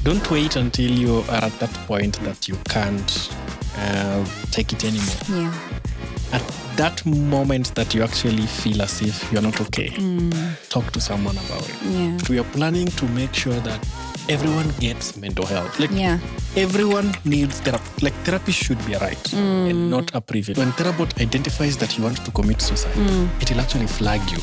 Don't wait until you are at that point that you can't take it anymore. Yeah. At that moment that you actually feel as if you're not okay, talk to someone about it. Yeah. We are planning to make sure that everyone gets mental health. Everyone needs therapy. Like, therapy should be a right and not a privilege. When Therabot identifies that you want to commit suicide, it will actually flag you.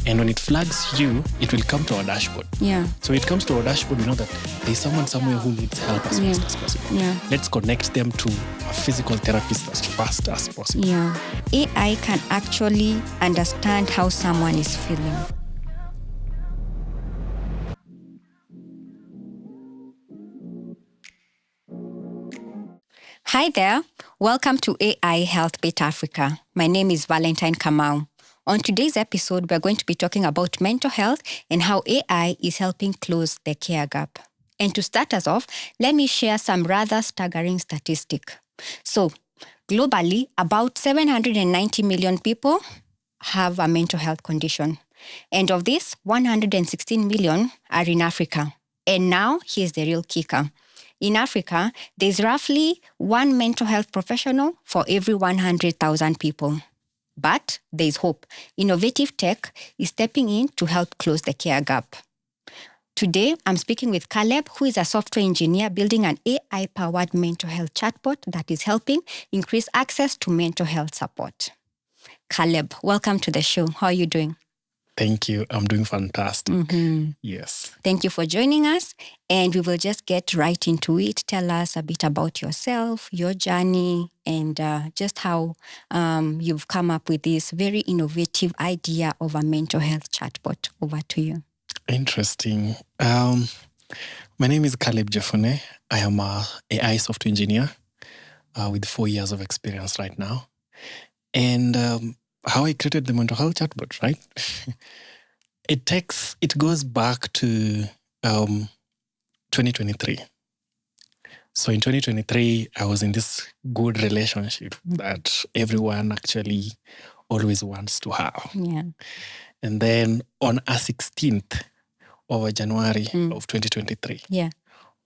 And when it flags you, it will come to our dashboard. Yeah. So it comes to our dashboard, we know that there's someone somewhere who needs help as fast as possible. Yeah. Let's connect them to a physical therapist as fast as possible. Yeah. AI can actually understand how someone is feeling. Hi there. Welcome to AI HealthBeat Africa. My name is Valentine Kamau. On today's episode, we're going to be talking about mental health and how AI is helping close the care gap. And to start us off, let me share some rather staggering statistic. So, globally, about 790 million people have a mental health condition. And of this, 116 million are in Africa. And now, here's the real kicker. In Africa, there's roughly one mental health professional for every 100,000 people. But there's hope. Innovative tech is stepping in to help close the care gap. Today, I'm speaking with Caleb, who is a software engineer building an AI-powered mental health chatbot that is helping increase access to mental health support. Caleb, welcome to the show. How are you doing? Thank you. I'm doing fantastic. Yes. Thank you for joining us. And we will just get right into it. Tell us a bit about yourself, your journey, and just how you've come up with this very innovative idea of a mental health chatbot. Over to you. Interesting. My name is Caleb Jephunneh. I am an AI software engineer with 4 years of experience right now. And how I created the mental health chatbot, right? It goes back to 2023. So in 2023, I was in this good relationship that everyone actually always wants to have. Yeah. And then on a 16th of January of 2023,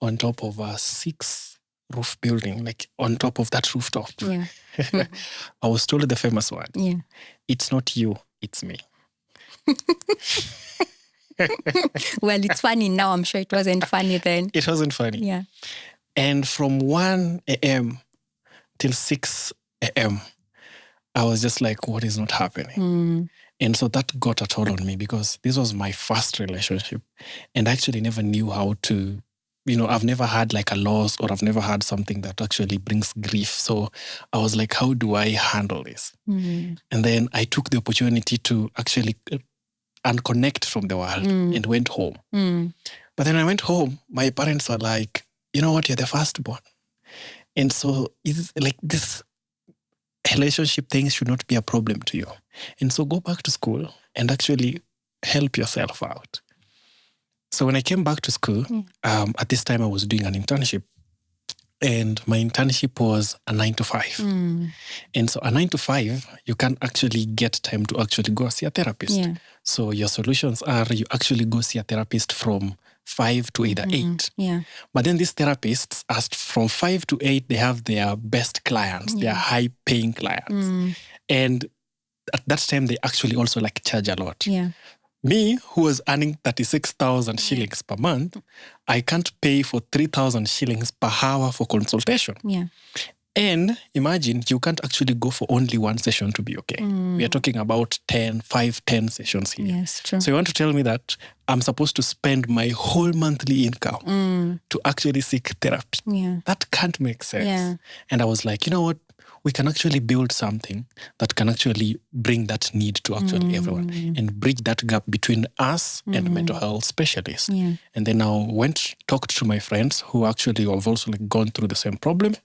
on top of a 6-roof building, like on top of that rooftop, I was told the famous word. Yeah. It's not you, it's me. Well, it's funny now. I'm sure it wasn't funny then. It wasn't funny. Yeah. And from 1 a.m. till 6 a.m., I was just like, what is not happening? And so that got a toll on me because this was my first relationship. And I actually never knew how to, I've never had like a loss or I've never had something that actually brings grief. So I was like, how do I handle this? And then I took the opportunity to actually unconnect from the world and went home. But then I went home, my parents were like, you know what, you're the firstborn. And so it's like this relationship things should not be a problem to you. And so go back to school and actually help yourself out. So when I came back to school, at this time I was doing an internship. And my internship was a 9 to 5. And so a 9 to 5, you can actually get time to actually go see a therapist. Yeah. So your solutions are you actually go see a therapist from 5 to either 8. Yeah. But then these therapists, as from 5 to 8, they have their best clients, their high-paying clients. And at that time, they actually also like charge a lot. Yeah. Me, who was earning 36,000 shillings per month, I can't pay for 3,000 shillings per hour for consultation. Yeah. And imagine you can't actually go for only one session to be okay. We are talking about 10 sessions here. Yes, true. So you want to tell me that I'm supposed to spend my whole monthly income to actually seek therapy? Yeah. That can't make sense. Yeah. And I was like, you know what? We can actually build something that can actually bring that need to actually everyone and bridge that gap between us and mental health specialists. Yeah. And then I talked to my friends who actually have also like gone through the same problem.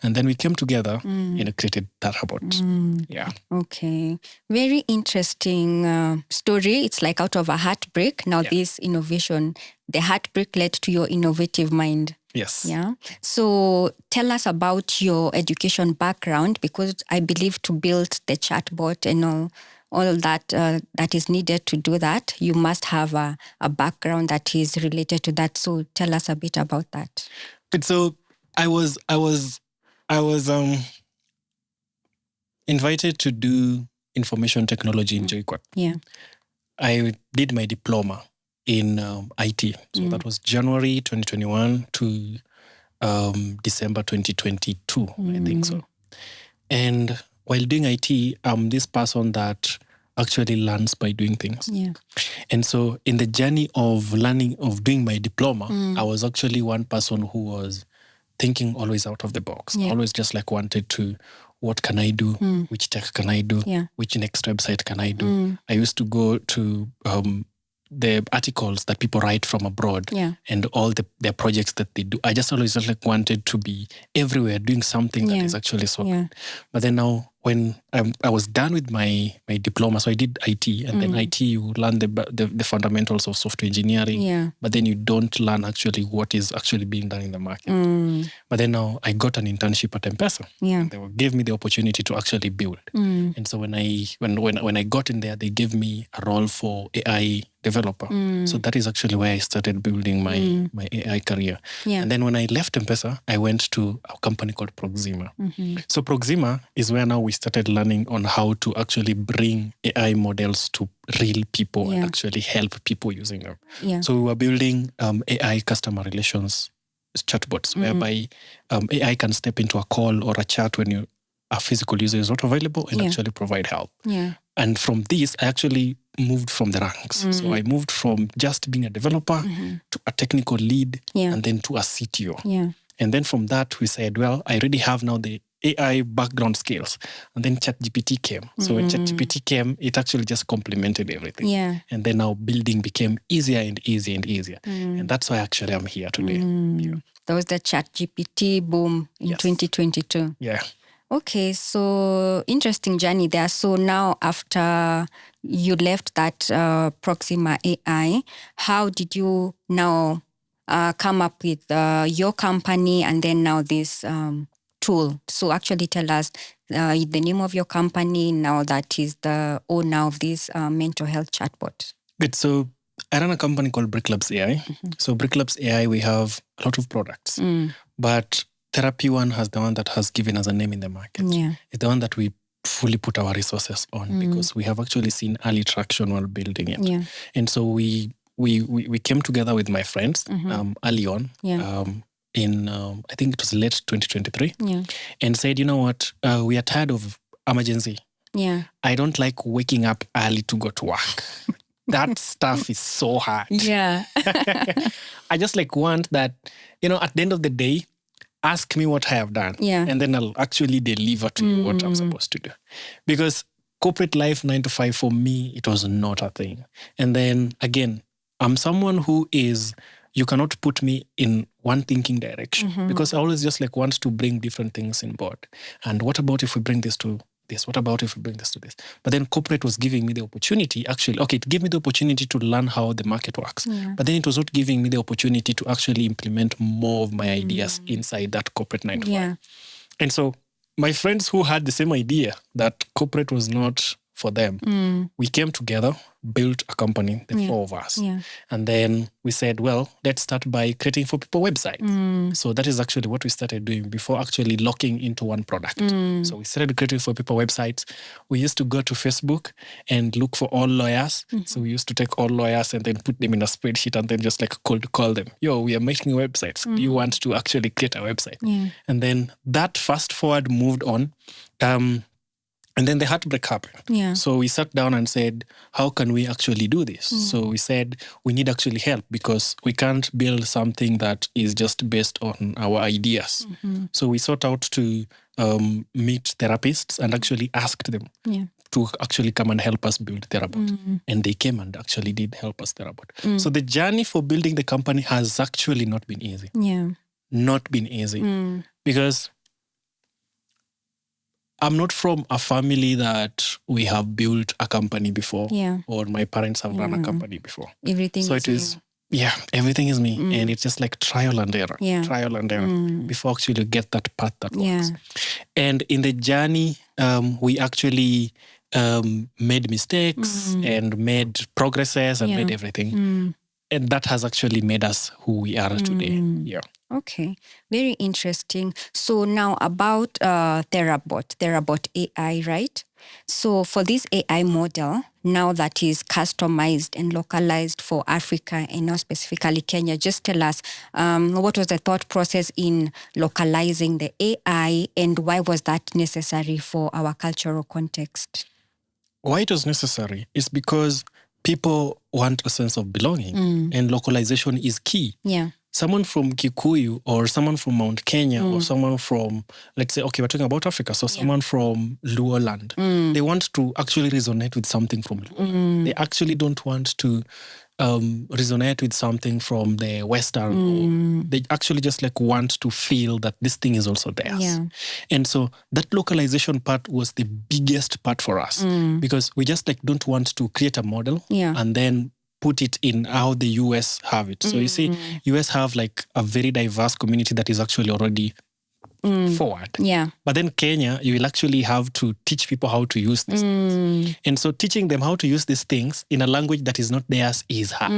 And then we came together and created Therabot. Yeah. Okay. Very interesting story. It's like out of a heartbreak. Now this innovation, the heartbreak led to your innovative mind. Yes. Yeah. So tell us about your education background, because I believe to build the chatbot and all, all that that is needed to do that, you must have a background that is related to that. So tell us a bit about that. So I was invited to do information technology in JKUAT. Yeah. I did my diploma in IT. So that was January 2021 to December 2022, I think so. And while doing IT, I'm this person that actually learns by doing things. Yeah. And so in the journey of learning, of doing my diploma, I was actually one person who was thinking always out of the box. Yeah. Always just like wanted to, what can I do? Which tech can I do? Yeah. Which next website can I do? I used to go to the articles that people write from abroad and all their projects that they do. I just always just like wanted to be everywhere doing something that is actually so good. But then now when I was done with my diploma, so I did IT, and then IT, you learn the fundamentals of software engineering, but then you don't learn actually what is actually being done in the market. But then now I got an internship at M-Pesa. And they gave me the opportunity to actually build. And so when I got in there, they gave me a role for AI developer. So that is actually where I started building my AI career. And then when I left M-Pesa, I went to a company called Proxima. So Proxima is where now we started learning on how to actually bring AI models to real people and actually help people using them. So we were building AI customer relations chatbots, whereby AI can step into a call or a chat when a physical user is not available and actually provide help. And from this, I actually moved from the ranks. So I moved from just being a developer to a technical lead and then to a CTO. And then from that, we said, well, I already have now the AI background skills. And then ChatGPT came. So when ChatGPT came, it actually just complemented everything. And then now building became easier and easier and easier. And that's why actually I'm here today. That was the ChatGPT boom in 2022. Yeah. Okay, so interesting journey there. So now after you left that Proxima AI, how did you now come up with your company and then now this tool? So actually tell us the name of your company now that is the owner of this mental health chatbot. Good. So I run a company called BrickLabsAI. So BrickLabsAI, we have a lot of products, but Therapy One has the one that has given us a name in the market. It's the one that we fully put our resources on because we have actually seen early traction while building it. And so we came together with my friends early on in, I think it was late 2023, and said, you know what, we are tired of emergency. I don't like waking up early to go to work. That stuff is so hard. I just like want that, at the end of the day, ask me what I have done. And then I'll actually deliver to you what I'm supposed to do. Because corporate life, 9 to 5, for me, it was not a thing. And then again, I'm someone who is, you cannot put me in one thinking direction because I always just like want to bring different things in board. And what about if we bring this to this? What about if we bring this to this? But then corporate was giving me the opportunity, actually, it gave me the opportunity to learn how the market works. But then it was not giving me the opportunity to actually implement more of my ideas inside that corporate 9 to 5. And so my friends who had the same idea that corporate was not for them, we came together, built a company, the four of us. And then we said, well, let's start by creating for people websites. So that is actually what we started doing before actually locking into one product. So we started creating for people websites. We used to go to Facebook and look for all lawyers. So we used to take all lawyers and then put them in a spreadsheet and then just like call them. Yo, we are making websites. Do you want to actually create a website? And then that fast forward moved on. And then the heartbreak happened. So we sat down and said, how can we actually do this? So we said, we need actually help because we can't build something that is just based on our ideas. So we sought out to meet therapists and actually asked them to actually come and help us build Therabot. And they came and actually did help us Therabot. So the journey for building the company has actually not been easy. Not been easy. Because I'm not from a family that we have built a company before or my parents have run a company before. Everything so it is everything is me. And it's just like trial and error before actually get that path that works. And in the journey, we actually made mistakes and made progresses and made everything. And that has actually made us who we are today. Yeah. Okay, very interesting. So now about Therabot AI, right? So for this AI model, now that is customized and localized for Africa and now specifically Kenya, just tell us what was the thought process in localizing the AI and why was that necessary for our cultural context? Why it was necessary is because people want a sense of belonging and localization is key. Yeah. Someone from Kikuyu or someone from Mount Kenya or someone from, let's say, okay, we're talking about Africa, so someone from Luo land, they want to actually resonate with something from Luo. They actually don't want to resonate with something from the Western. They actually just like want to feel that this thing is also theirs. Yeah. And so that localization part was the biggest part for us because we just like don't want to create a model and then put it in how the US have it. So you see, US have like a very diverse community that is actually already forward. Yeah. But then Kenya, you will actually have to teach people how to use these things. And so teaching them how to use these things in a language that is not theirs is hard.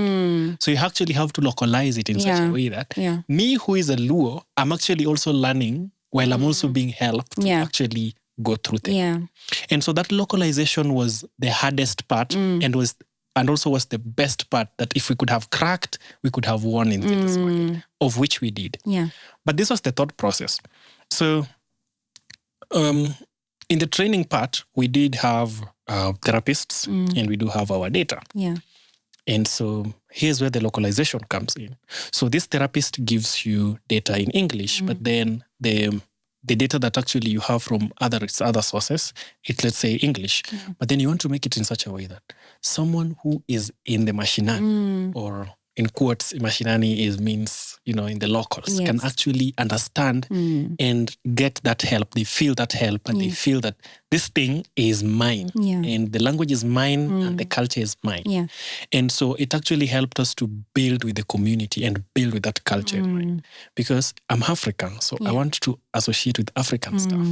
So you actually have to localize it in such a way that me, who is a Luo, I'm actually also learning while I'm also being helped to actually go through things. Yeah. And so that localization was the hardest part and also was the best part that if we could have cracked, we could have won in this market, of which we did. Yeah. But this was the thought process. So in the training part, we did have therapists and we do have our data. Yeah. And so here's where the localization comes in. So this therapist gives you data in English, but then the data that actually you have from other sources, it's, let's say, English. But then you want to make it in such a way that someone who is in the mashinani, or in quotes, mashinani means, in the locals, can actually understand and get that help. They feel that help and they feel that this thing is mine. And the language is mine and the culture is mine. And so it actually helped us to build with the community and build with that culture in mind. Because I'm African, so I want to associate with African stuff.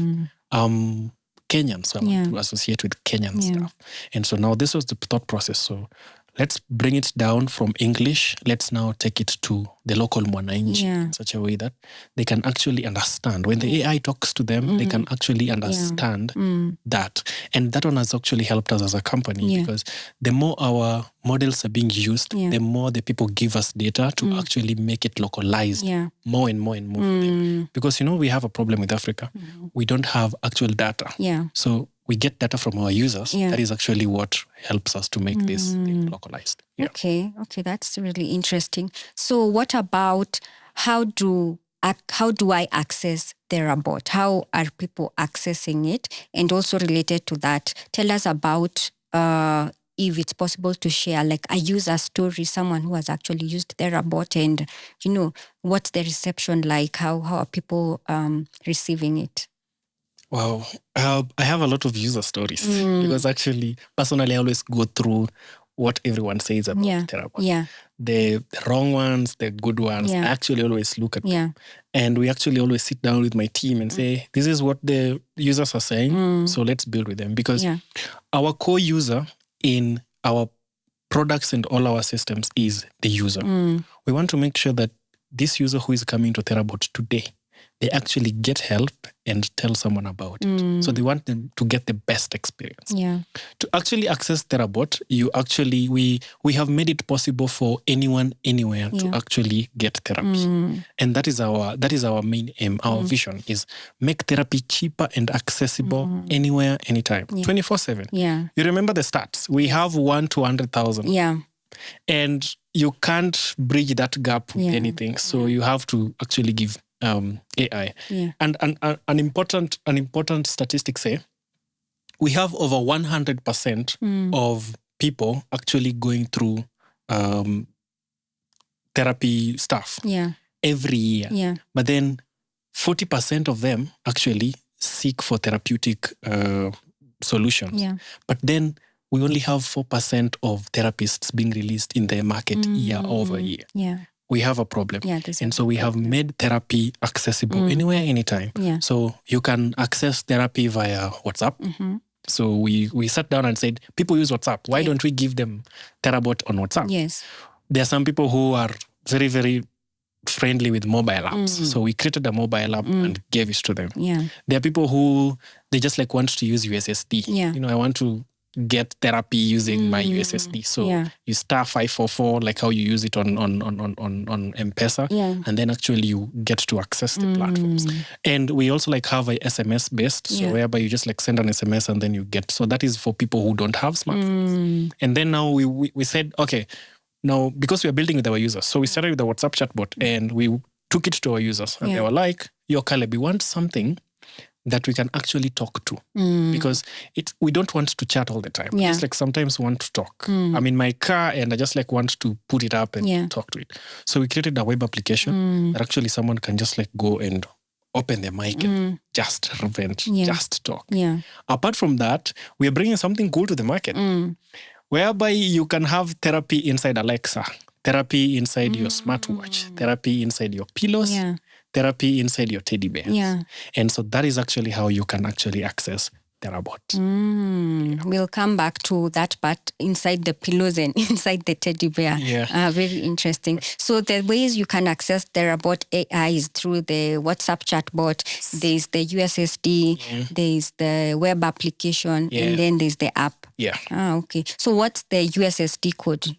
Kenyan, so I want to associate with Kenyan stuff. And so now this was the thought process. So let's bring it down from English. Let's now take it to the local mwananchi in such a way that they can actually understand. When the AI talks to them, they can actually understand that. And that one has actually helped us as a company because the more our models are being used, the more the people give us data to actually make it localized more and more and more. For them. Because, we have a problem with Africa. We don't have actual data. So we get data from our users. That is actually what helps us to make this thing localized. Okay, that's really interesting. So what about how do I access Therabot? How are people accessing it? And also related to that, tell us about if it's possible to share like a user story, someone who has actually used Therabot and, what's the reception like? How are people receiving it? Wow. I have a lot of user stories because actually, personally, I always go through what everyone says about Therabot. The wrong ones, the good ones. I actually always look at them. And we actually always sit down with my team and say, this is what the users are saying, so let's build with them. Because our core user in our products and all our systems is the user. We want to make sure that this user who is coming to Therabot today, they actually get help and tell someone about it. So they want them to get the best experience. To actually access Therabot, we have made it possible for anyone, anywhere to actually get therapy. And that is our main aim. Our vision is make therapy cheaper and accessible anywhere, anytime, 24/7. You remember the stats? We have 1 to 100,000. And you can't bridge that gap with anything. So you have to actually give AI. And an important statistic say we have over 100% of people actually going through therapy stuff every year. But then 40% of them actually seek for therapeutic solutions. But then we only have 4% of therapists being released in the market year over year. We have a problem. And so we have made therapy accessible anywhere, anytime. So you can access therapy via WhatsApp. So we sat down and said, people use WhatsApp. Why don't we give them Therabot on WhatsApp? Yes. There are some people who are very, very friendly with mobile apps. So we created a mobile app and gave it to them. Yeah. There are people who, they just like want to use USSD. Yeah. I want to get therapy using my USSD. So you star 544, like how you use it on M-Pesa. Yeah. And then actually you get to access the platforms. And we also like have a SMS based, so whereby you just like send an SMS and then you get. So that is for people who don't have smartphones. And then now we said, okay, now because we are building with our users. So we started with the WhatsApp chatbot and we took it to our users. And they were like, yo, Caleb, we want something that we can actually talk to. Because we don't want to chat all the time. We just like sometimes want to talk. I'm in my car and I just like want to put it up and talk to it. So we created a web application that actually someone can just like go and open the mic and just vent, just talk. Apart from that, we are bringing something cool to the market. Whereby you can have therapy inside Alexa, therapy inside your smartwatch, therapy inside your pillows, therapy inside your teddy bears. And so that is actually how you can actually access Therabot. We'll come back to that part inside the pillows and inside the teddy bear. Very interesting. So the ways you can access Therabot AI is through the WhatsApp chatbot. There's the USSD, there's the web application, and then there's the app. Okay. So what's the USSD code?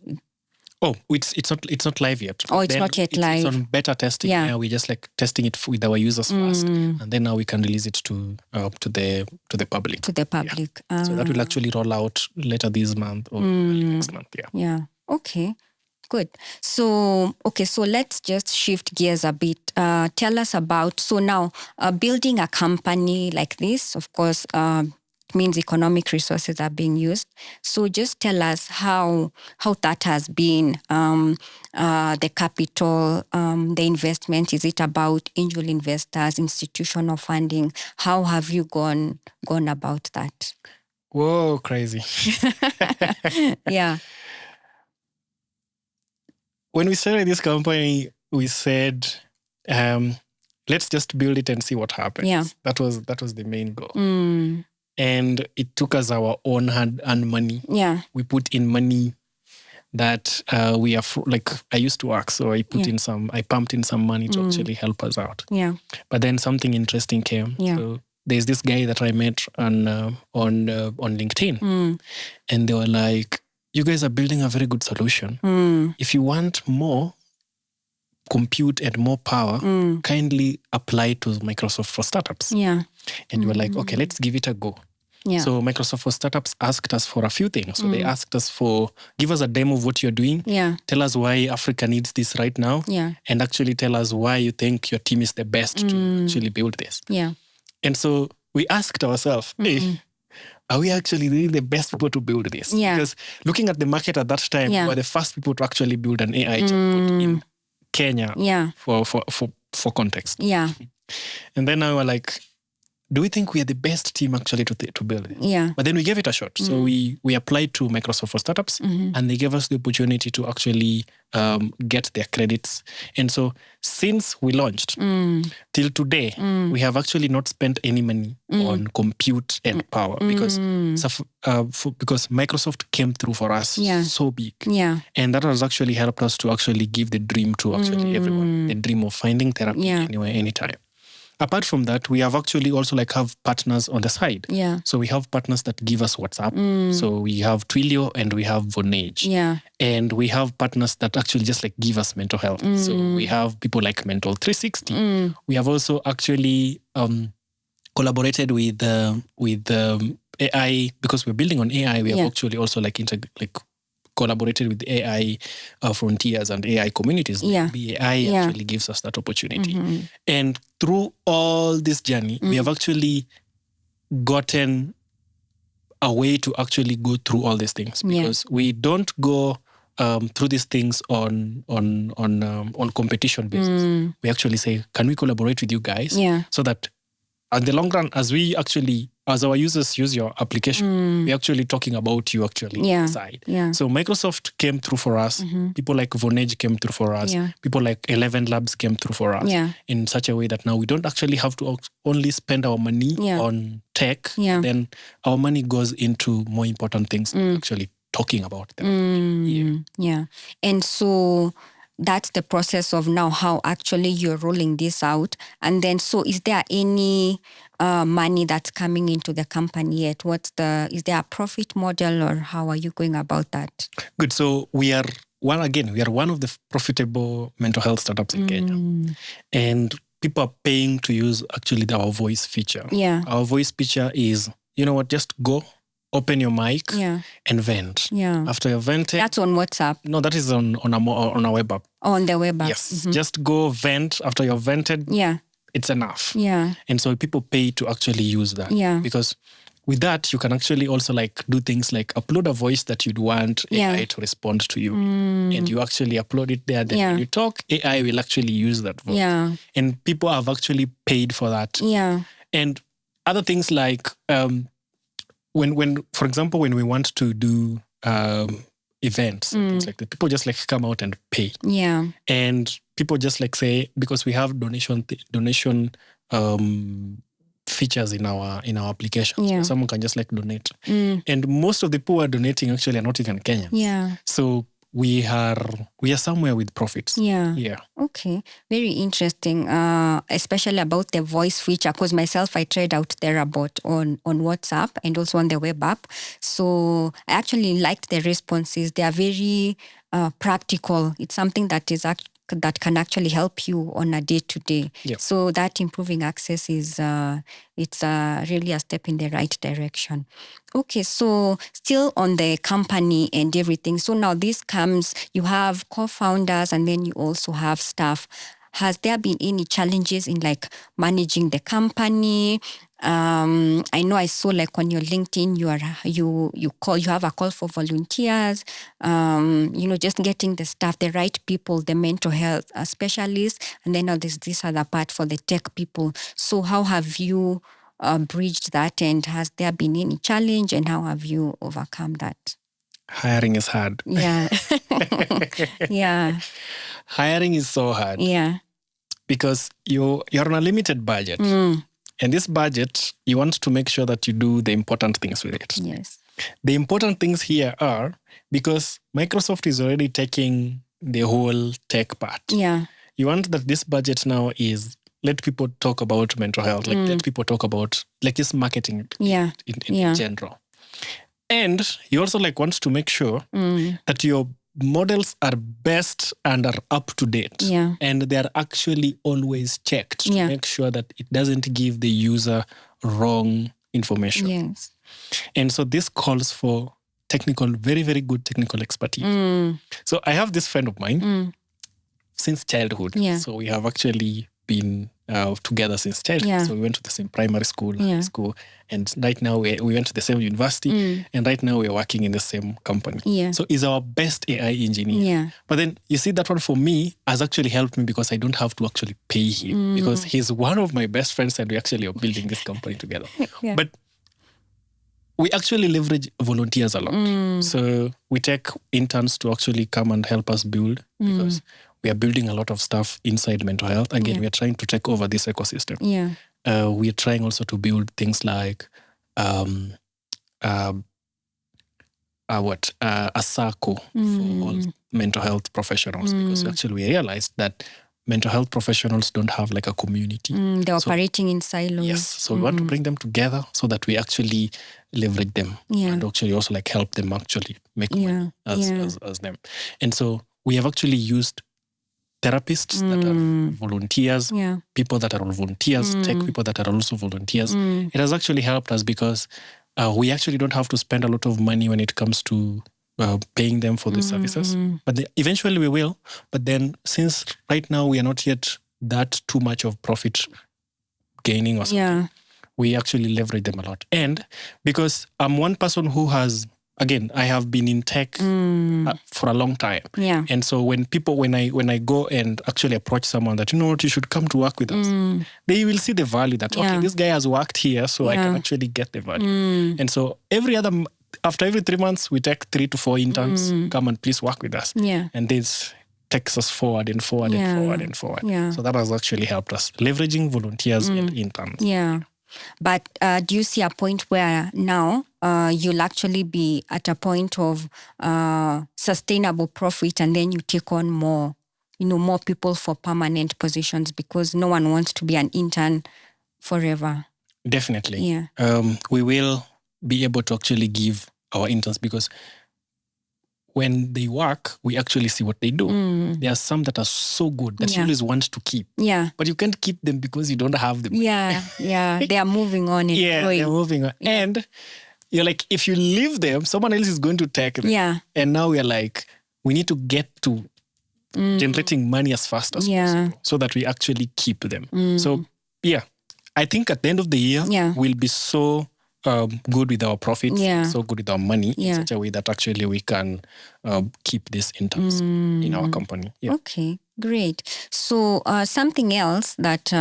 Oh, it's not live yet. Oh, it's not yet live. It's on beta testing. We're just like testing it with our users first, and then now we can release it to the public. To the public. So that will actually roll out later this month or next month. Okay. Good. So let's just shift gears a bit. Tell us about, so now building a company like this, of course, means economic resources are being used. So just tell us how that has been, the capital, the investment. Is it about angel investors, institutional funding? How have you gone about that? Whoa, crazy. When we started this company, we said, let's just build it and see what happens. That was the main goal. And it took us our own hard-earned money. We put in money that we are like, I used to work, so I pumped in some money to actually help us out. But then something interesting came. So there's this guy that I met on LinkedIn, and they were like, "You guys are building a very good solution. If you want more compute and more power, kindly apply to Microsoft for Startups." And we were like, okay, let's give it a go. So Microsoft for Startups asked us for a few things. So they asked us give us a demo of what you're doing. Tell us why Africa needs this right now. And actually tell us why you think your team is the best to actually build this. And so we asked ourselves, hey, are we actually really the best people to build this? Because looking at the market at that time, we were the first people to actually build an AI chatbot in Kenya for context. And then now we're like, do we think we are the best team actually to build it? But then we gave it a shot. So we applied to Microsoft for Startups, and they gave us the opportunity to actually get their credits. And so since we launched till today, we have actually not spent any money on compute and power because Microsoft came through for us so big. And that has actually helped us to actually give the dream to actually everyone, the dream of finding therapy anywhere, anytime. Apart from that, we have actually also have partners on the side. So we have partners that give us WhatsApp. So we have Twilio and we have Vonage. And we have partners that actually just give us mental health. So we have people like Mental 360. We have also actually collaborated with AI because we're building on AI. We have actually also collaborated with AI frontiers and AI communities. The AI actually gives us that opportunity. And through all this journey, we have actually gotten a way to actually go through all these things because we don't go through these things on competition basis. We actually say, can we collaborate with you guys so that at the long run, as our users use your application, we're actually talking about you side. Yeah. So Microsoft came through for us. People like Vonage came through for us. Yeah. People like 11 Labs came through for us in such a way that now we don't actually have to only spend our money on tech. Yeah. Then our money goes into more important things, actually talking about them. Yeah. And so that's the process of now how actually you're rolling this out. And then, so is there any money that's coming into the company yet? Is there a profit model, or how are you going about that? Good. So we are one of the profitable mental health startups in Kenya. And people are paying to use actually our voice feature. Yeah. Our voice feature is, just go, open your mic and vent. Yeah. After you're vented. That's on WhatsApp? No, that is on our web app. Oh, on the web app. Yes. Just go vent. After you're vented, it's enough. Yeah. And so people pay to actually use that. Yeah. Because with that, you can actually also do things like upload a voice that you'd want AI to respond to you. And you actually upload it there. Then when you talk, AI will actually use that voice. Yeah. And people have actually paid for that. Yeah. And other things like when for example, when we want to do events and things like that, people just come out and pay. Yeah. And people just say, because we have donation features in our application. Yeah. So someone can just donate. And most of the people who are donating actually are not even Kenyans. Yeah. So we are somewhere with profits. Yeah. Yeah. Okay. Very interesting. Especially about the voice feature, because myself, I tried out Therabot on WhatsApp and also on the web app. So I actually liked the responses. They are very practical. It's something that can actually help you on a day-to-day. Yep. So that improving access is it's really a step in the right direction. Okay, so still on the company and everything. So now this comes, you have co-founders and then you also have staff. Has there been any challenges in managing the company? I know I saw on your LinkedIn you have a call for volunteers. Just getting the staff, the right people, the mental health specialists, and then now there's this other part for the tech people. So how have you bridged that, and has there been any challenge, and how have you overcome that? Hiring is hard. Yeah. Yeah. Hiring is so hard. Yeah. Because you're on a limited budget. And this budget, you want to make sure that you do the important things with it. Yes. The important things here are, because Microsoft is already taking the whole tech part. Yeah. You want that this budget now is, let people talk about mental health, let people talk about just marketing in general. And you also want to make sure that your models are best and are up to date. Yeah. And they are actually always checked to Yeah. make sure that it doesn't give the user wrong information. Yes. And so this calls for very, very good technical expertise. So I have this friend of mine since childhood. Yeah. So we have actually been together since childhood. Yeah. So we went to the same primary school, high school, and right now we went to the same university, and right now we're working in the same company. Yeah. So he's our best AI engineer. Yeah. But then you see, that one for me has actually helped me because I don't have to actually pay him because he's one of my best friends and we actually are building this company together. Yeah. But we actually leverage volunteers a lot. So we take interns to actually come and help us build because we are building a lot of stuff inside mental health. Again, we are trying to take over this ecosystem. Yeah. We are trying also to build things like a circle for all mental health professionals because actually we realized that mental health professionals don't have a community. They're operating in silos. Yes. So we want to bring them together so that we actually leverage them and actually also help them actually make money as them. And so we have actually used therapists that are volunteers, people that are all volunteers, tech people that are also volunteers. It has actually helped us because we actually don't have to spend a lot of money when it comes to paying them for the services. But eventually we will. But then since right now we are not yet that too much of profit gaining or something, we actually leverage them a lot. And because I'm one person who has again, I have been in tech for a long time. Yeah. And so when I go and actually approach someone that, you know what, you should come to work with us, they will see the value that, okay, this guy has worked here, so I can actually get the value. And so after every 3 months, we take 3 to 4 interns, come and please work with us. Yeah. And this takes us forward and forward and forward and forward. Yeah. So that has actually helped us, leveraging volunteers and interns. Yeah. But do you see a point where now you'll actually be at a point of sustainable profit, and then you take on more people for permanent positions, because no one wants to be an intern forever? Definitely. Yeah. We will be able to actually give our interns, because when they work, we actually see what they do. There are some that are so good that you always want to keep. Yeah. But you can't keep them because you don't have them. Yeah. They are moving on. They're moving on. Yeah. And you're like, if you leave them, someone else is going to take them. Yeah. And now we're like, we need to get to generating money as fast as possible so that we actually keep them. So, I think at the end of the year, we'll be so good with our profits, so good with our money in such a way that actually we can keep these interns in our company. Yeah. Okay, great. So something else that,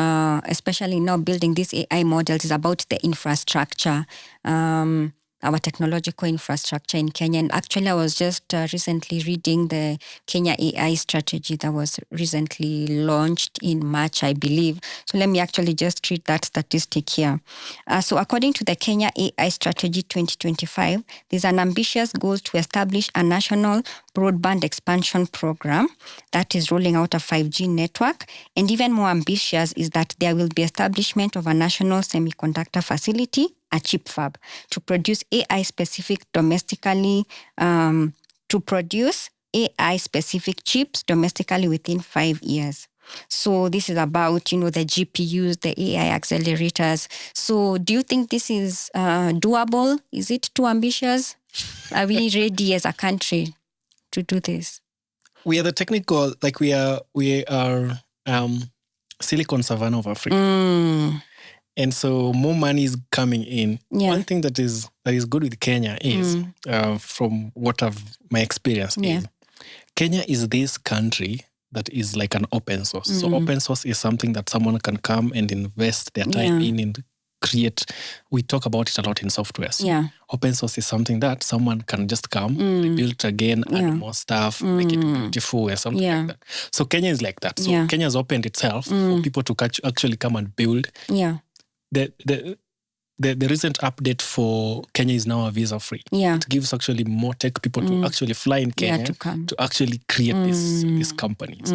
especially now building these AI models, is about the infrastructure, our technological infrastructure in Kenya. And actually, I was just recently reading the Kenya AI strategy that was recently launched in March, I believe. So let me actually just read that statistic here. So according to the Kenya AI strategy 2025, there's an ambitious goal to establish a national broadband expansion program that is rolling out a 5G network. And even more ambitious is that there will be establishment of a national semiconductor facility, a chip fab, to produce AI-specific chips domestically within 5 years. So this is about, the GPUs, the AI accelerators. So do you think this is doable? Is it too ambitious? Are we ready as a country to do this? We are the technical, like we are Silicon Savannah of Africa. And so more money is coming in. Yeah. One thing that is good with Kenya is, from my experience is, Kenya is this country that is like an open source. So open source is something that someone can come and invest their time in and create. We talk about it a lot in software. So open source is something that someone can just come, build it again, add more stuff, make it beautiful and something like that. So Kenya is like that. So Kenya has opened itself for people to actually come and build. Yeah. The recent update for Kenya is now visa free. Yeah. It gives actually more tech people to actually fly in Kenya to actually create these companies.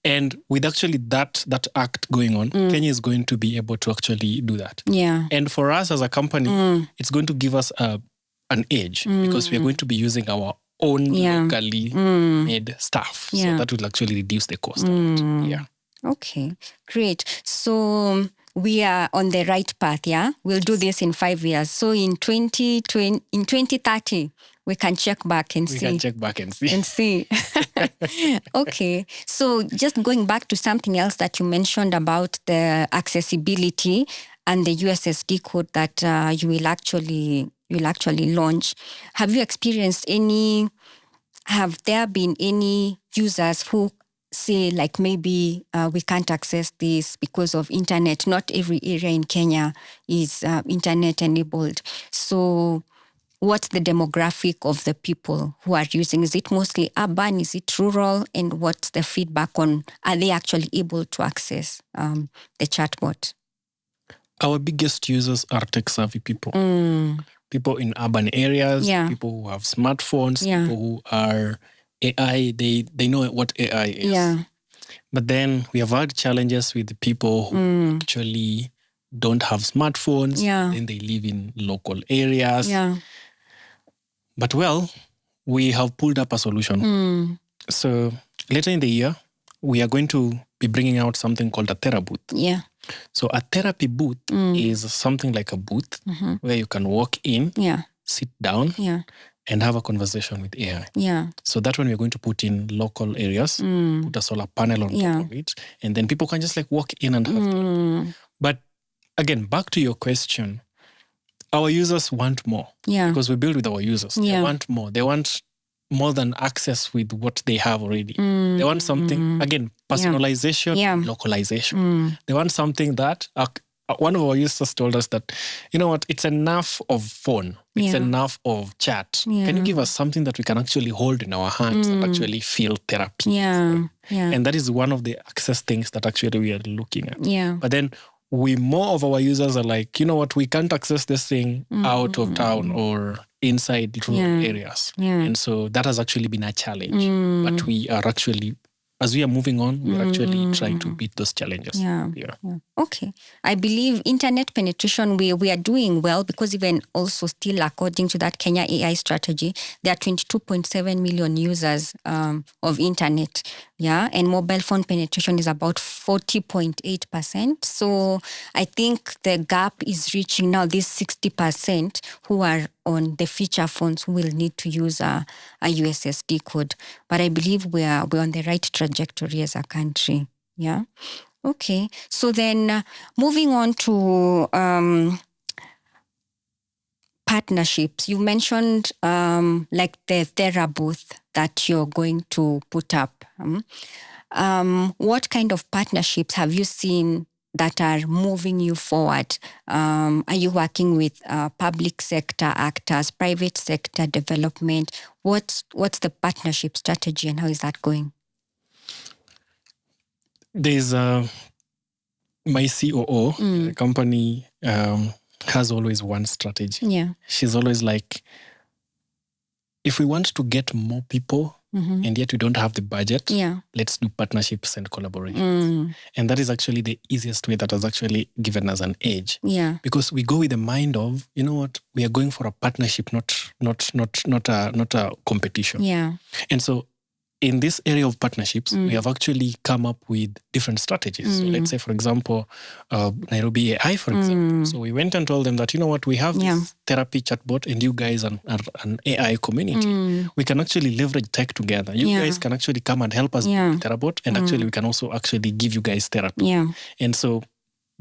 And with actually that act going on, Kenya is going to be able to actually do that. Yeah. And for us as a company, it's going to give us an edge because we are going to be using our own locally made stuff. So that will actually reduce the cost. Yeah. Okay, great. So we are on the right path, yeah? We'll do this in 5 years. So in 2030, we can check back and see. We can check back and see. Okay. So just going back to something else that you mentioned about the accessibility and the USSD code that you will actually launch. Have you experienced have there been any users who say, like, maybe we can't access this because of internet? Not every area in Kenya is internet enabled. So what's the demographic of the people who are using? Is it mostly urban? Is it rural? And what's the feedback on, are they actually able to access the chatbot? Our biggest users are tech-savvy people. People in urban areas, people who have smartphones, people who are AI, they know what AI is. Yeah. But then we have had challenges with the people who actually don't have smartphones. Yeah. And they live in local areas. Yeah. But we have pulled up a solution. So later in the year, we are going to be bringing out something called a Therabot. Yeah. So a therapy booth is something like a booth where you can walk in, sit down, and have a conversation with AI. Yeah. So that one we're going to put in local areas, put a solar panel on top of it, and then people can just like walk in and have that. But again, back to your question, our users want more. Because we build with our users. They want more. They want more than access with what they have already. They want something, again, personalization, localization. They want something that one of our users told us that, you know what, it's enough of phone. It's enough of chat. Can you give us something that we can actually hold in our hands and actually feel therapy? And that is one of the access things that actually we are looking at. But then more of our users are like, you know what, we can't access this thing out of town or inside rural areas. And so that has actually been a challenge. But we are actually, as we are moving on, we're actually trying to beat those challenges. Okay. I believe internet penetration, we are doing well, because even also still according to that Kenya AI strategy, there are 22.7 million users of internet. And mobile phone penetration is about 40.8%. So I think the gap is reaching now this 60% who are on the feature phones who will need to use a USSD code. But I believe we're on the right trajectory as a country. Okay. So then moving on to partnerships. You mentioned like the Therabot that you're going to put up. What kind of partnerships have you seen that are moving you forward? Are you working with public sector actors, private sector development? What's the partnership strategy and how is that going? There's my COO, the company has always one strategy. She's always like, if we want to get more people and yet we don't have the budget, let's do partnerships and collaborations. And that is actually the easiest way that has actually given us an edge. Because we go with the mind of, you know what, we are going for a partnership, not a competition. And so in this area of partnerships, we have actually come up with different strategies. So let's say, for example, Nairobi AI, for example. So we went and told them that, you know what, we have this therapy chatbot and you guys are an AI community. We can actually leverage tech together. You guys can actually come and help us with Therabot, and actually we can also actually give you guys therapy. And so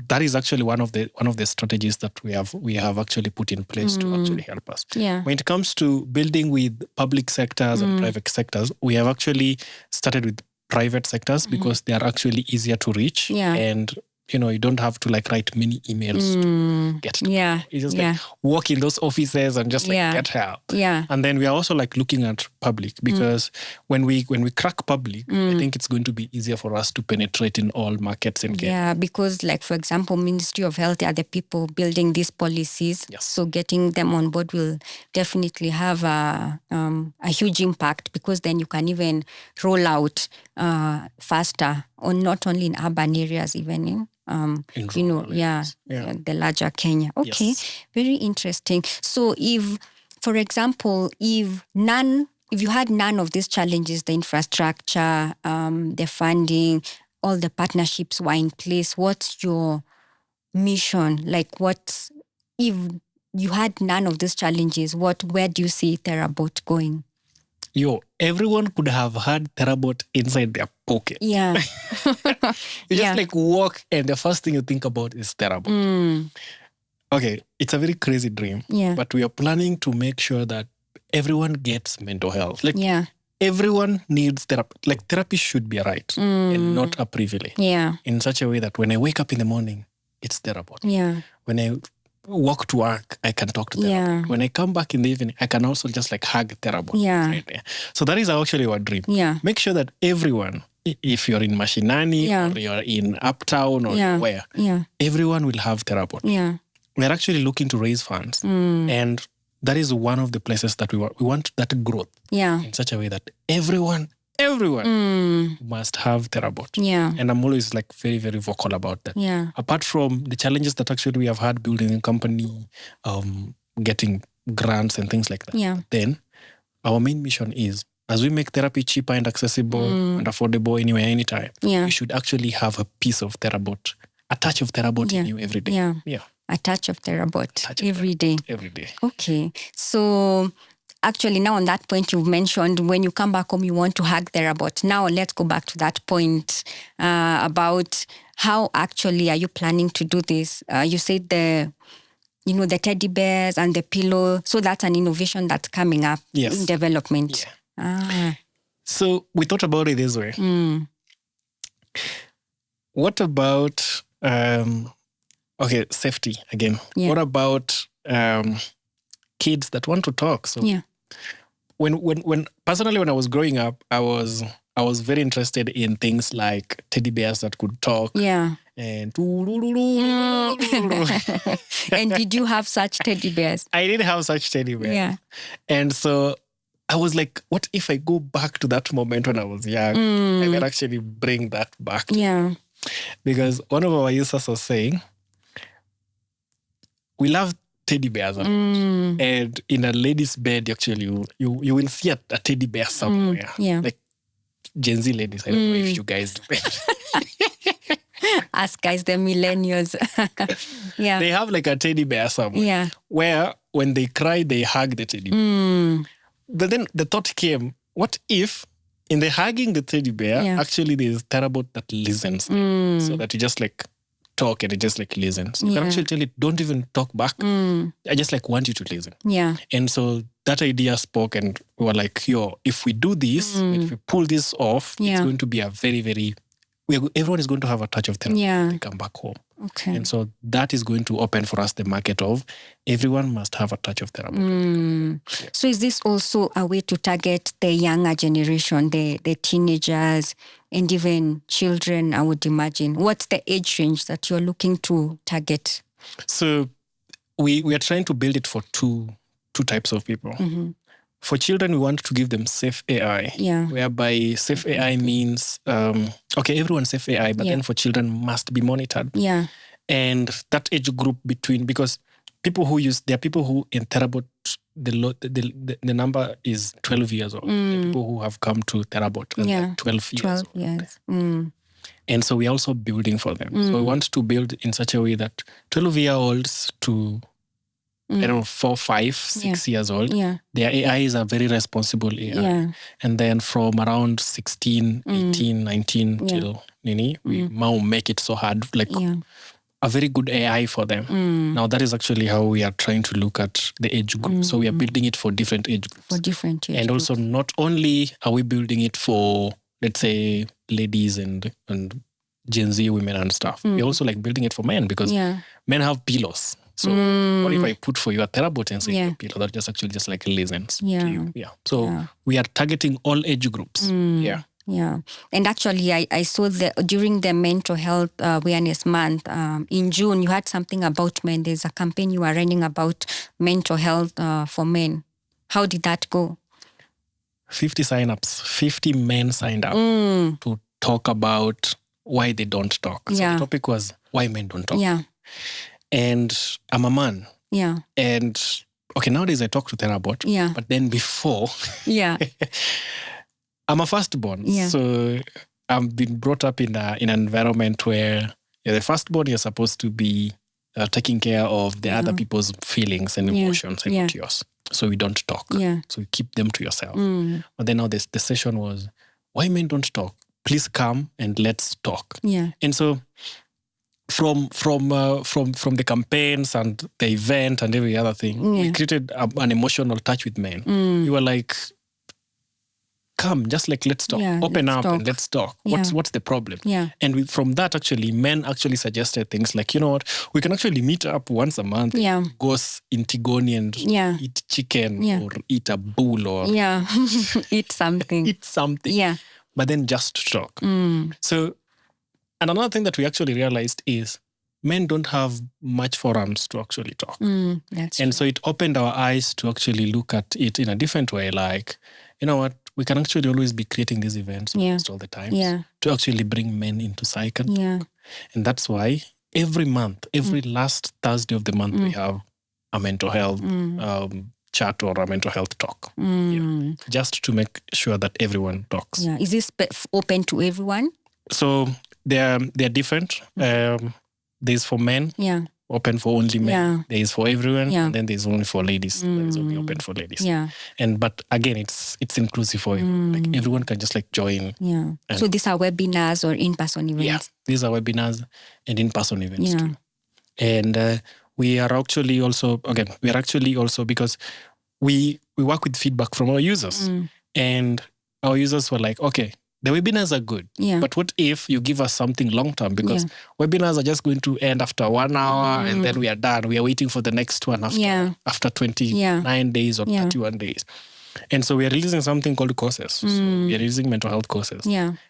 that is actually one of the strategies that we have actually put in place to actually help us. When it comes to building with public sectors and private sectors, we have actually started with private sectors because they are actually easier to reach. And you don't have to write many emails to get help. You just walk in those offices and just get help. And then we are also looking at public, because when we crack public, I think it's going to be easier for us to penetrate in all markets in Kenya. Because for example, Ministry of Health are the people building these policies. So getting them on board will definitely have a huge impact, because then you can even roll out faster, or not only in urban areas, even in the larger Kenya. Okay, very interesting. So if, for example, if you had none of these challenges, the infrastructure, the funding, all the partnerships were in place, what's your mission? What if you had none of these challenges? Where do you see Therabot going? Everyone could have had Therabot inside their pocket. You just walk and the first thing you think about is Therabot. Okay, it's a very crazy dream, but we are planning to make sure that everyone gets mental health. Everyone needs therapy. Therapy should be a right and not a privilege. In such a way that when I wake up in the morning, it's Therabot. When I walk to work, I can talk to Therabot. When I come back in the evening, I can also just hug Therabot. Right there. So that is actually our dream. Make sure that everyone, if you're in Mashinani or you're in Uptown or where, everyone will have Therabot. We're actually looking to raise funds. And that is one of the places that we want that growth in such a way that everyone must have Therabot. And I'm always very, very vocal about that. Apart from the challenges that actually we have had building a company, getting grants and things like that. Then our main mission is, as we make therapy cheaper and accessible and affordable anywhere, anytime, you should actually have a piece of Therabot, a touch of Therabot in you every day. A touch of Therabot every day. Every day. Okay. So actually, now on that point you've mentioned, when you come back home, you want to hug Therabot. Now let's go back to that point about how actually are you planning to do this? You said the teddy bears and the pillow. So that's an innovation that's coming up in development. Yeah. So we thought about it this way. What about safety again? What about kids that want to talk? So when personally, when I was growing up, I was very interested in things like teddy bears that could talk. Yeah. And and did you have such teddy bears? I did have such teddy bears. Yeah. And so I was like, what if I go back to that moment when I was young? I can actually bring that back. Yeah. Because one of our users was saying, we love teddy bears. And in a lady's bed, actually, you will see a teddy bear somewhere. Yeah. Like Gen Z ladies. I don't know if you guys do it. Us guys, the millennials. Yeah. They have like a teddy bear somewhere. Yeah. Where when they cry, they hug the teddy bear. But then the thought came, what if in the hugging the teddy bear, actually there's Therabot that listens. So that you just like talk and it just like listens. You can actually tell it, don't even talk back. I just like want you to listen. Yeah. And so that idea spoke and we were like, if we do this, if we pull this off, it's going to be a very, very... everyone is going to have a touch of therapy when they come back home. Okay. And so that is going to open for us the market of everyone must have a touch of therapy. So is this also a way to target the younger generation, the teenagers and even children, I would imagine? What's the age range that you're looking to target? So we are trying to build it for two types of people. For children, we want to give them safe AI, whereby safe AI means, everyone's safe AI, but then for children must be monitored. Yeah. And that age group because there are people who in Therabot, the number is 12 years old. The people who have come to Therabot are 12 years old. And so we're also building for them. So we want to build in such a way that 12-year-olds to 4, 5, 6 years old, their AI is a very responsible AI. Yeah. And then from around 16, 18, 19 till we now make it so hard, like a very good AI for them. Now that is actually how we are trying to look at the age group. So we are building it for different age groups. For different age and groups. Also not only are we building it for, let's say, ladies and Gen Z women and stuff. We're also like building it for men because men have pillows. So what if I put for you a Therabot and say your pillow that just actually just like listens to you? Yeah. So we are targeting all age groups. Yeah. And actually, I saw during the Mental Health Awareness Month in June, you had something about men. There's a campaign you are running about mental health for men. How did that go? 50 signups. 50 men signed up to talk about why they don't talk. So the topic was why men don't talk. Yeah. And I'm a man. Yeah. And nowadays I talk to Therabot. Yeah. But then before, I'm a firstborn. Yeah. So I've been brought up in an environment where you're the firstborn, you're supposed to be taking care of the other people's feelings and emotions and not yours. So we don't talk. Yeah. So you keep them to yourself. But then now the session was, why men don't talk? Please come and let's talk. Yeah. And so from the campaigns and the event and every other thing, we created an emotional touch with men. We were like, come, just like let's talk. Open up and let's talk. What's the problem? Yeah. And from that, actually, men actually suggested things like, you know what, we can actually meet up once a month, go in Tigoni and eat chicken or eat a bull or eat something. Yeah. But then just talk. So, and another thing that we actually realized is men don't have much forums to actually talk. That's true. So it opened our eyes to actually look at it in a different way. Like, you know what, we can actually always be creating these events almost all the time to actually bring men into psych. And that's why every month, every last Thursday of the month, we have a mental health chat or a mental health talk. Just to make sure that everyone talks. Yeah. Is this open to everyone? So they're different. There's for men, open for only men. There is for everyone, and then there's only for ladies. That is only open for ladies. But again, it's inclusive for everyone. Like everyone can just like join. Yeah. So these are webinars or in-person events? Yeah, these are webinars and in-person events too. And we are actually also because we work with feedback from our users, and our users were like, okay, the webinars are good, but what if you give us something long term? Because webinars are just going to end after 1 hour and then we are done. We are waiting for the next one after 29 days or 31 days. And so we are releasing something called courses. So we are releasing mental health courses.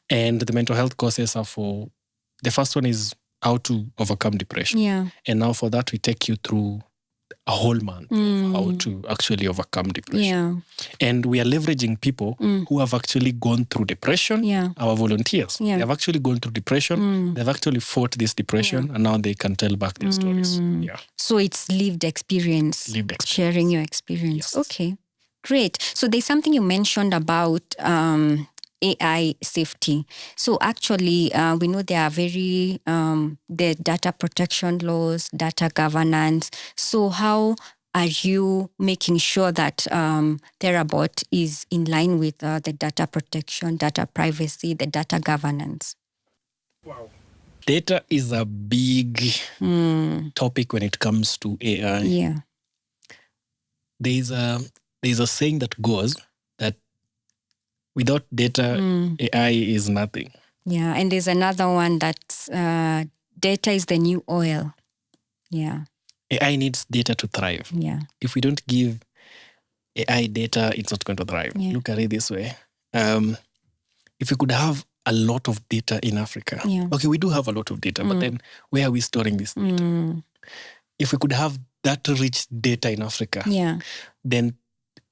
And the mental health courses are for, the first one is how to overcome depression. And now for that, we take you through a whole month of how to actually overcome depression. And we are leveraging people who have actually gone through depression, our volunteers. They have actually gone through depression. They've actually fought this depression and now they can tell back their stories. So it's lived experience. Sharing your experience. Okay, great. So there's something you mentioned about AI safety. So actually, we know there are the data protection laws, data governance. So how are you making sure that Therabot is in line with the data protection, data privacy, the data governance? Wow. Data is a big topic when it comes to AI. There's a saying that goes that without data, AI is nothing. And there's another one that's data is the new oil. AI needs data to thrive. If we don't give AI data, it's not going to thrive. Look at it this way. If we could have a lot of data in Africa. Okay, we do have a lot of data, but then where are we storing this data? If we could have that rich data in Africa, then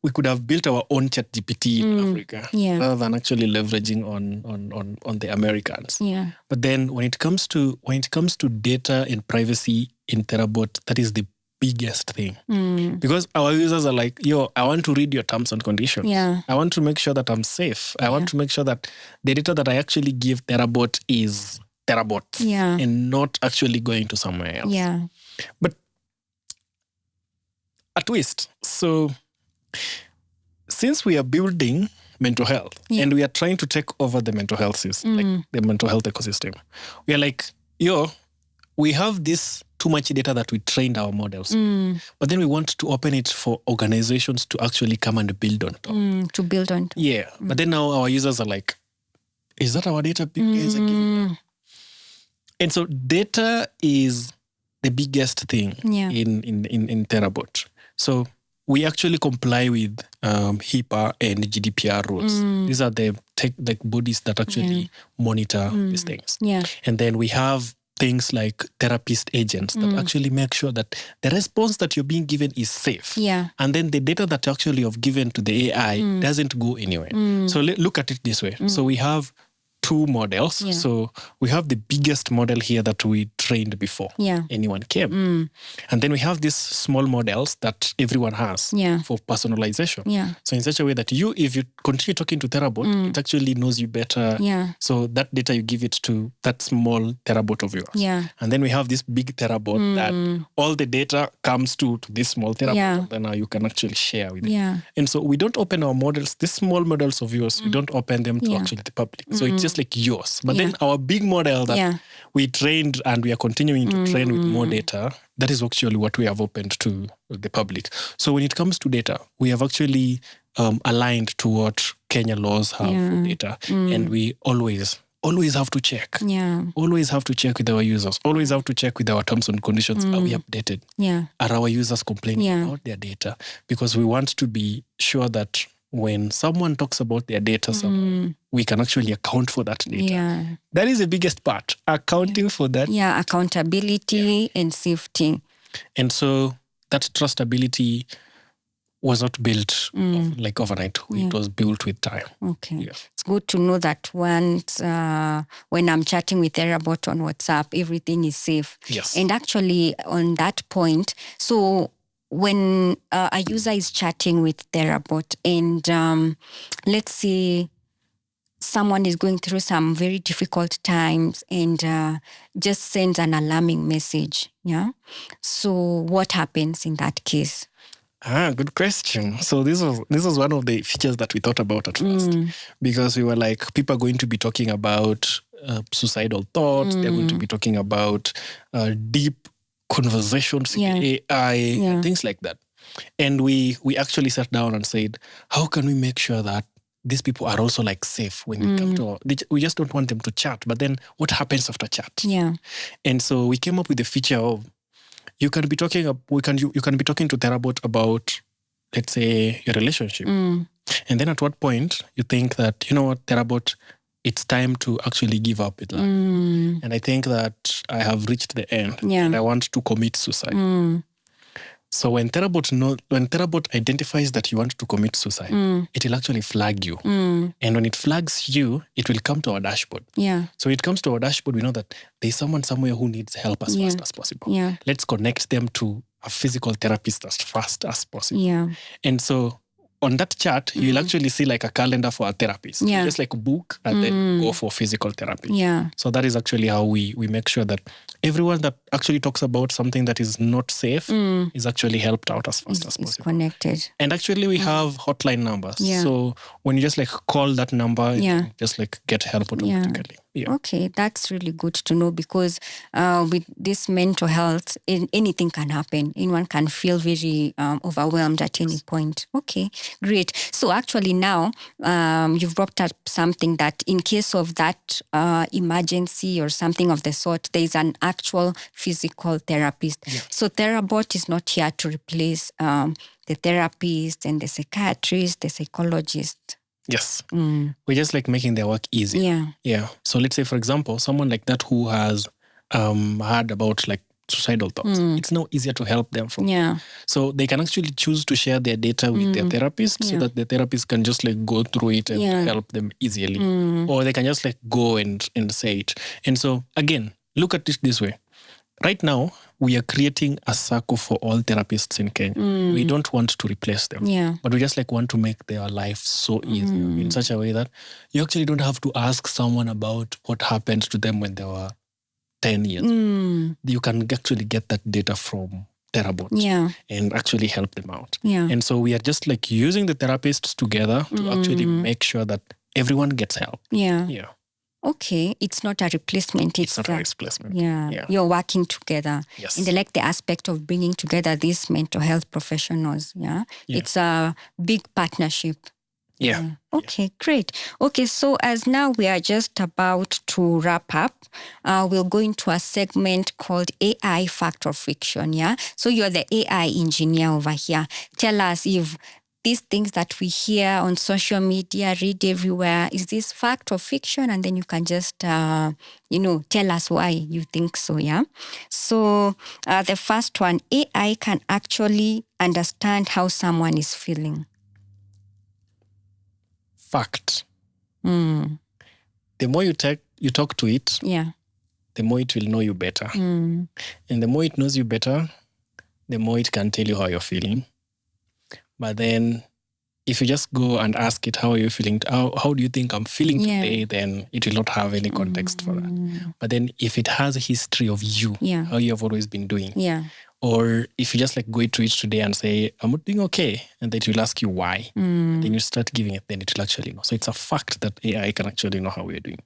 we could have built our own ChatGPT in Africa rather than actually leveraging on the Americans. But then when it comes to data and privacy in Therabot, that is the biggest thing. Because our users are like, I want to read your terms and conditions. I want to make sure that I'm safe. I want to make sure that the data that I actually give Therabot is Therabot and not actually going to somewhere else. But a twist. So since we are building mental health and we are trying to take over the mental health system, like the mental health ecosystem, we are like, we have this too much data that we trained our models, but then we want to open it for organizations to actually come and build on top. To build on top. But then now our users are like, is that our data big guys are giving? And so data is the biggest thing in Therabot. So we actually comply with HIPAA and GDPR rules. These are the bodies that actually monitor these things. And then we have things like therapist agents that actually make sure that the response that you're being given is safe. And then the data that actually you've given to the AI doesn't go anywhere. So look at it this way. So we have two models. So we have the biggest model here that we trained before anyone came. And then we have these small models that everyone has for personalization. So in such a way that if you continue talking to Therabot, it actually knows you better. So that data you give it to that small Therabot of yours. And then we have this big Therabot that all the data comes to this small Therabot. Then now you can actually share with it. And so we don't open our models, these small models of yours, we don't open them to actually the public. So it's just like yours. But then our big model that we trained and we are continuing to train with more data, that is actually what we have opened to the public. So when it comes to data, we have actually aligned to what Kenya laws have for data. And we always have to check. Always have to check with our users. Always have to check with our terms and conditions. Are we updated? Are our users complaining about their data? Because we want to be sure that when someone talks about their data, we can actually account for that data. That is the biggest part, accounting for that. Accountability and safety. And so that trustability was not built like overnight. It was built with time. It's good to know that once when I'm chatting with Therabot on WhatsApp, everything is safe. And actually on that point, so when a user is chatting with Therabot and let's say someone is going through some very difficult times and just sends an alarming message, so what happens in that case? Good question. So this was one of the features that we thought about at first, because we were like, people are going to be talking about suicidal thoughts. They're going to be talking about deep conversations in AI, things like that. And we actually sat down and said, how can we make sure that these people are also like safe when they come to we just don't want them to chat, but then what happens after chat? Yeah. And so we came up with the feature of you can be talking to Therabot about, let's say, your relationship. And then at what point you think that, you know what, Therabot, it's time to actually give up with life. And I think that I have reached the end and I want to commit suicide. So when Therabot identifies that you want to commit suicide, it will actually flag you. And when it flags you, it will come to our dashboard. Yeah. So it comes to our dashboard, we know that there's someone somewhere who needs help as fast as possible. Yeah. Let's connect them to a physical therapist as fast as possible. Yeah. And so on that chart, you'll actually see like a calendar for a therapist. Yeah. You just like book and then go for physical therapy. Yeah. So that is actually how we make sure that everyone that actually talks about something that is not safe is actually helped out as fast as possible. It's connected. And actually we have hotline numbers. Yeah. So when you just like call that number, you can just like get help automatically. Yeah. Okay, that's really good to know, because with this mental health, anything can happen. Anyone can feel very overwhelmed at any point. Okay, great. So actually now you've brought up something that in case of that emergency or something of the sort, there is an actual physical therapist. Yeah. So Therabot is not here to replace the therapist and the psychiatrist, the psychologist. Yes. We're just like making their work easier. Yeah. Yeah. So let's say, for example, someone like that who has heard about like suicidal thoughts, it's now easier to help them from. Yeah. So they can actually choose to share their data with their therapist so that the therapist can just like go through it and help them easily. Or they can just like go and say it. And so again, look at it this way. Right now, we are creating a circle for all therapists in Kenya. We don't want to replace them. Yeah. But we just like want to make their life so easy in such a way that you actually don't have to ask someone about what happened to them when they were 10 years. You can actually get that data from Therabot and actually help them out. Yeah. And so we are just like using the therapists together to actually make sure that everyone gets help. Yeah. Yeah. Okay, it's not a replacement. It's not a replacement. Yeah, you're working together. Yes. And I like the aspect of bringing together these mental health professionals. Yeah. It's a big partnership. Yeah. Okay, great. Okay, so as now we are just about to wrap up, we'll go into a segment called AI Fact or Fiction. Yeah. So you're the AI engineer over here. Tell us if these things that we hear on social media, read everywhere, is this fact or fiction? And then you can just, tell us why you think so, yeah? So the first one, AI can actually understand how someone is feeling. Fact. The more you talk to it, the more it will know you better. And the more it knows you better, the more it can tell you how you're feeling. But then if you just go and ask it, how are you feeling? How do you think I'm feeling today? Then it will not have any context for that. But then if it has a history of you, how you have always been doing. Or if you just like go to it today and say, I'm doing okay. And then it will ask you why. Then you start giving it, then it will actually know. So it's a fact that AI can actually know how we're doing.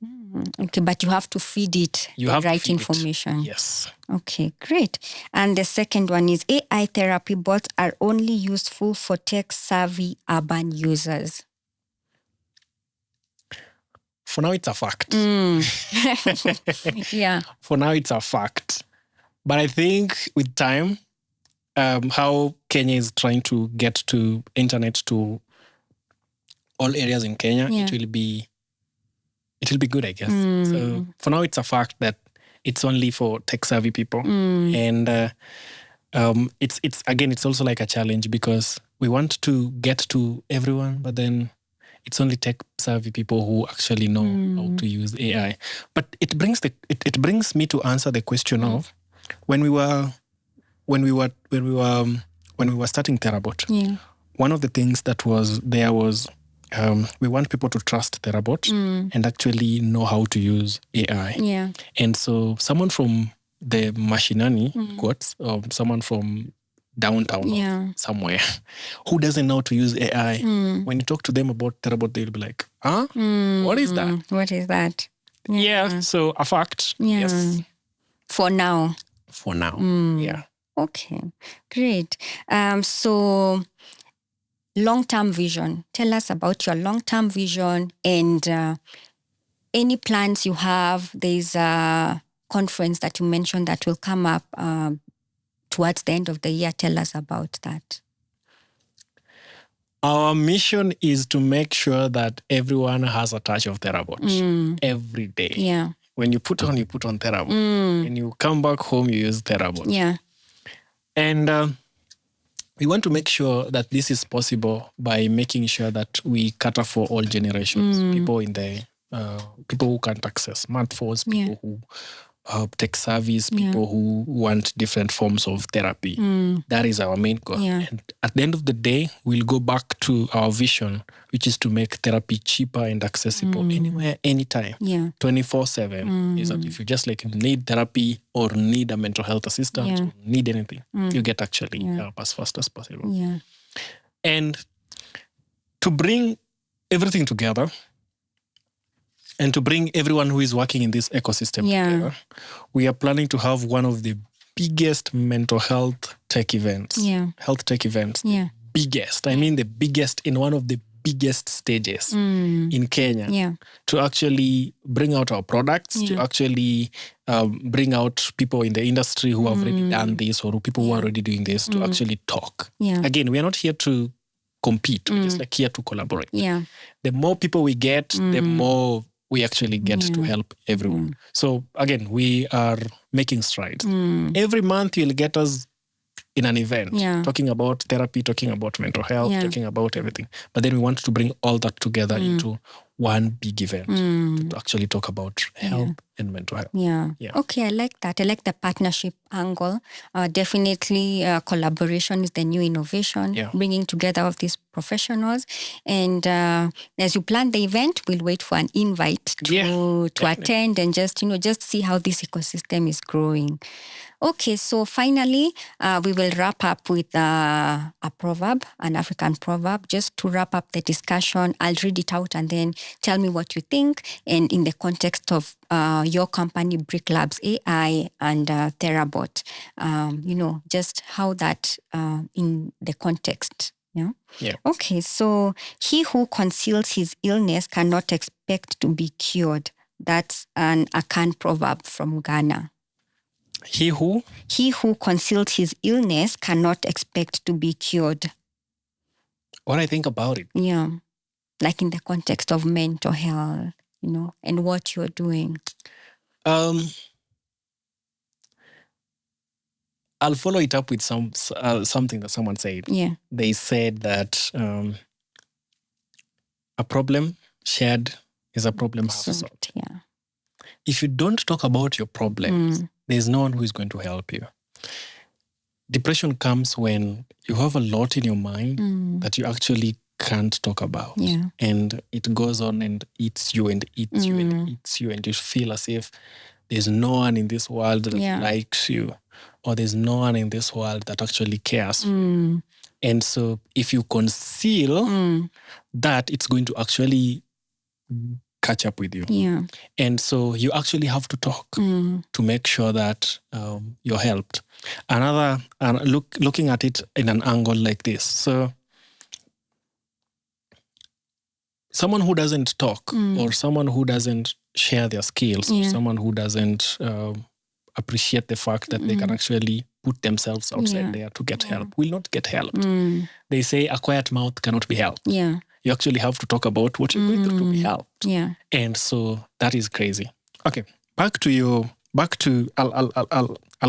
Okay, but you have to feed it the right information. Yes. Okay, great. And the second one is AI therapy bots are only useful for tech-savvy urban users. For now, it's a fact. Yeah. For now, it's a fact. But I think with time, how Kenya is trying to get to internet to all areas in Kenya, it will be good, I guess. So for now, it's a fact that it's only for tech-savvy people. And it's also like a challenge because we want to get to everyone, but then it's only tech-savvy people who actually know how to use AI. But it brings me to answer the question of when we were starting Therabot. One of the things that was there was we want people to trust Therabot and actually know how to use AI. And so someone from the mashinani, quotes, or someone from downtown or somewhere who doesn't know how to use AI, when you talk to them about Therabot, they'll be like, huh? What is that? What is that? Yeah, so a fact. Yes. For now. for now. Yeah. Okay, great. So long-term vision. Tell us about your long-term vision and any plans you have. There's a conference that you mentioned that will come up towards the end of the year. Tell us about that. Our mission is to make sure that everyone has a touch of Therabot every day. Yeah. When you put on Therabot. When you come back home, you use Therabot. Yeah. And we want to make sure that this is possible by making sure that we cater for all generations. People who can't access smartphones, people who tech savvies, people who want different forms of therapy. That is our main goal. Yeah. And at the end of the day, we'll go back to our vision, which is to make therapy cheaper and accessible anywhere, anytime, 24/7. Is that if you just need therapy or need a mental health assistant or need anything, you get actually help as fast as possible. Yeah. And to bring everything together, and to bring everyone who is working in this ecosystem together, we are planning to have one of the biggest mental health tech events. Health tech events. Biggest. I mean the biggest in one of the biggest stages in Kenya. To actually bring out our products, to actually bring out people in the industry who have already done this or people who are already doing this to actually talk. Again, we are not here to compete. We're just here to collaborate. The more people we get, the more we actually get to help everyone. So again, we are making strides. Every month you'll get us in an event, talking about therapy, talking about mental health, talking about everything. But then we want to bring all that together into one big event to actually talk about health and mental health. Okay, I like that. I like the partnership angle. Definitely collaboration is the new innovation, bringing together of these professionals. And as you plan the event, we'll wait for an invite to attend and just see how this ecosystem is growing. Okay, so finally, we will wrap up with a proverb, an African proverb, just to wrap up the discussion. I'll read it out and then tell me what you think. And in the context of your company, BrickLabsAI and Therabot, just how that in the context. Okay, so he who conceals his illness cannot expect to be cured. That's an Akan proverb from Ghana. He who conceals his illness cannot expect to be cured. What I think about it? Like in the context of mental health, and what you're doing. I'll follow it up with something that someone said. They said that a problem shared is a problem half solved. If you don't talk about your problems, there's no one who is going to help you. Depression comes when you have a lot in your mind that you actually can't talk about. And it goes on and eats you and eats you and eats you, and you feel as if there's no one in this world that likes you, or there's no one in this world that actually cares. And so if you conceal that, it's going to actually catch up with you. And so you actually have to talk to make sure that you're helped. Looking at it in an angle like this. So someone who doesn't talk or someone who doesn't share their skills or someone who doesn't appreciate the fact that they can actually put themselves outside there to get help will not get helped. They say a quiet mouth cannot be helped. You actually have to talk about what you're going through to be helped. And so that is crazy. Okay, I'll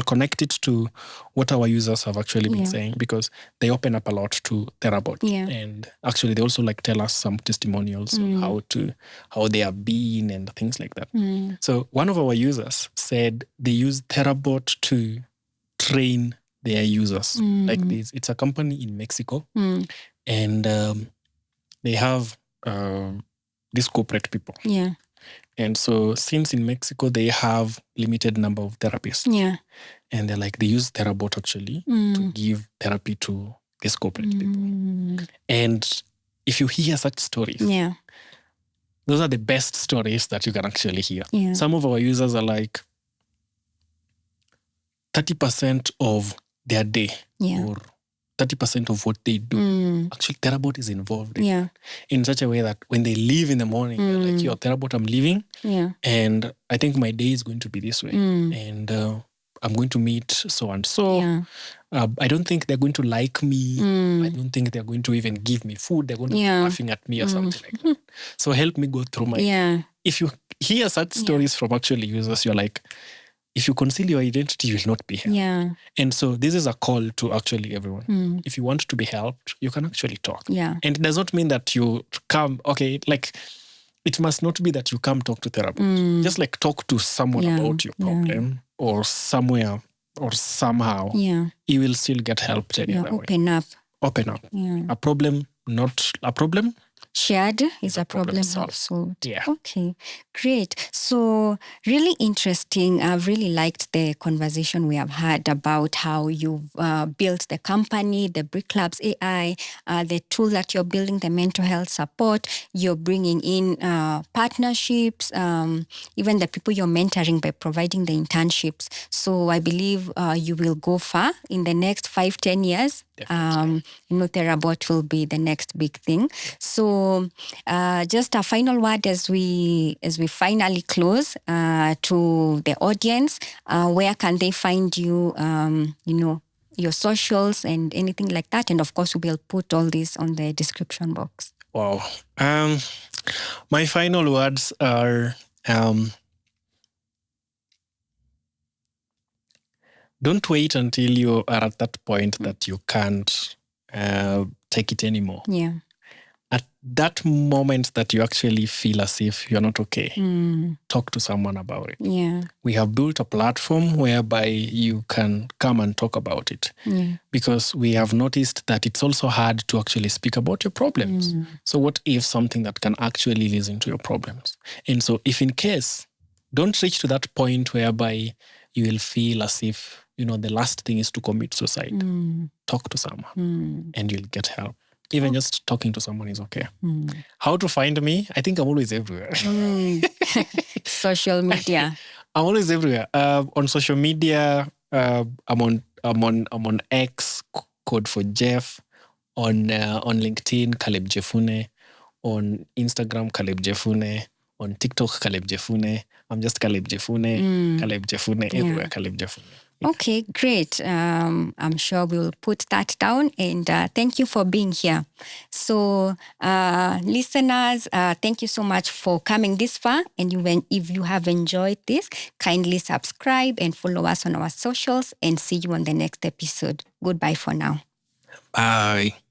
connect it to what our users have actually been saying, because they open up a lot to Therabot. And actually they also tell us some testimonials on how they have been and things like that. So one of our users said they use Therabot to train their users. Like this. It's a company in Mexico. And they have these corporate people. And so since in Mexico, they have limited number of therapists. And they use Therabot actually to give therapy to these corporate people. And if you hear such stories, those are the best stories that you can actually hear. Some of our users are like, 30% of their day or 30% of what they do, actually Therabot is involved in such a way that when they leave in the morning, they're like, yo, Therabot, I'm leaving. And I think my day is going to be this way. And I'm going to meet so-and-so. I don't think they're going to like me. I don't think they're going to even give me food. They're going to be laughing at me or something like that. So help me go through my... If you hear such stories from actually users, you're like, if you conceal your identity, you will not be helped. And so this is a call to actually everyone. If you want to be helped, you can actually talk. And it does not mean that you come, it must not be that you come talk to Therabot. Just like talk to someone about your problem or somewhere or somehow. You will still get helped any other way. Open up. A problem, not a problem. Shared is a problem solved. Okay, great. So really interesting. I've really liked the conversation we have had about how you've built the company, the BrickLabsAI, the tool that you're building, the mental health support. You're bringing in partnerships, even the people you're mentoring by providing the internships. So I believe you will go far in the next 5-10 years. Therabot will be the next big thing. So just a final word as we finally close to the audience. Where can they find you, your socials and anything like that? And of course, we will put all this on the description box. Wow. My final words are... don't wait until you are at that point that you can't take it anymore. At that moment that you actually feel as if you're not okay, talk to someone about it. We have built a platform whereby you can come and talk about it. Because we have noticed that it's also hard to actually speak about your problems. So what if something that can actually listen to your problems? And so if in case, don't reach to that point whereby you will feel as if the last thing is to commit suicide. Talk to someone and you'll get help. Even just talking to someone is okay. How to find me? I think I'm always everywhere. Social media. I'm always everywhere. On social media, I'm on X, code for Jeff. On LinkedIn, Caleb Jephunneh. On Instagram, Caleb Jephunneh. On TikTok, Caleb Jephunneh. I'm just Caleb Jephunneh. Caleb Jephunneh, everywhere, Caleb Jephunneh. Okay, great. I'm sure we'll put that down. And thank you for being here. So, listeners, thank you so much for coming this far. And if you have enjoyed this, kindly subscribe and follow us on our socials. And see you on the next episode. Goodbye for now. Bye.